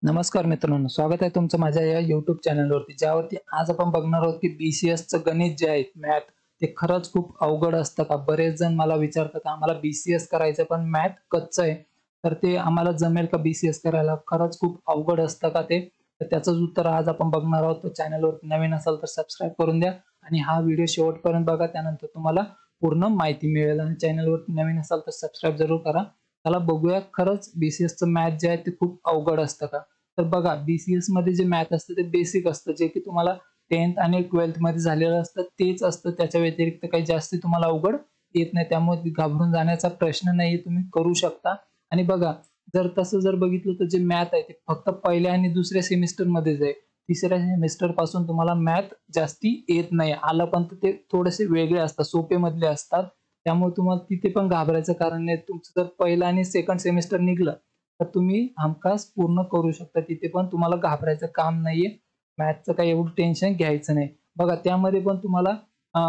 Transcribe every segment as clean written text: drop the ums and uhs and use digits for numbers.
नमस्कार मित्रांनो, स्वागत आहे तुमचं माझ्या या YouTube चॅनलवरती, ज्यावरती आज आपण बघणार आहोत की BCSचं गणित जे आहे मॅथ, ते खरंच खूप अवघड असतं का? बरेच जण मला विचारतात, आम्हाला BCS करायचं पण मॅथ कच्चं आहे, तर ते आम्हाला जमेल का BCS करायला? खरंच खूप अवघड असतं का ते? तर त्याचंच उत्तर आज आपण बघणार आहोत. तर चॅनलवरती नवीन असाल तर सबस्क्राईब करून द्या आणि हा व्हिडिओ शेवटपर्यंत बघा, त्यानंतर तुम्हाला पूर्ण माहिती मिळेल. आणि चॅनलवरती नवीन असाल तर सबस्क्राईब जरूर करा. चला बघूया, खरंच BCSचं मॅथ जे आहे ते खूप अवघड असतं का? तर बघा, BCS मध्ये जे मॅथ असतं ते बेसिक असतं, जे की तुम्हाला 10th आणि 12th मध्ये झालेलं असतं तेच असतं. त्याच्या व्यतिरिक्त काही जास्त तुम्हाला अवघड येत नाही. त्यामुळे घाबरून जाण्याचा प्रश्न नाहीये, तुम्ही करू शकता. आणि बघा, जर तसं जर बघितलं तर जे मॅथ आहे ते फक्त पहिल्या आणि दुसऱ्या सेमिस्टरमध्येच आहे. तिसऱ्या सेमिस्टर पासून तुम्हाला मॅथ जास्ती येत नाही. आलं पण तर ते थोडेसे वेगळे असतात, सोपे मधले असतात. त्यामुळे तुम्हाला तिथे पण घाबरायचं कारण नाही. तुमचं जर पहिलं आणि सेकंड सेमिस्टर निघालं तर तुम्ही हमखास पूर्ण करू शकता. तिथे पण तुम्हाला घाबरायचं काम नाहीये. मॅथ्सचं काही एवढं टेन्शन घ्यायचं नाही. बघा, त्यामध्ये पण तुम्हाला अ,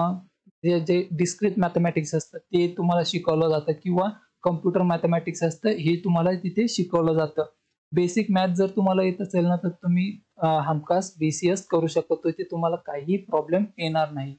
जे जे डिस्क्रीट मॅथेमॅटिक्स असतं ते तुम्हाला शिकवलं जातं किंवा कॉम्प्युटर मॅथेमॅटिक्स असतं, हे तुम्हाला तिथे शिकवलं जातं. बेसिक मॅथ जर तुम्हाला येत असेल ना, तर तुम्ही हमखास BCS करू शकतो. तिथे तुम्हाला काहीही प्रॉब्लेम येणार नाही.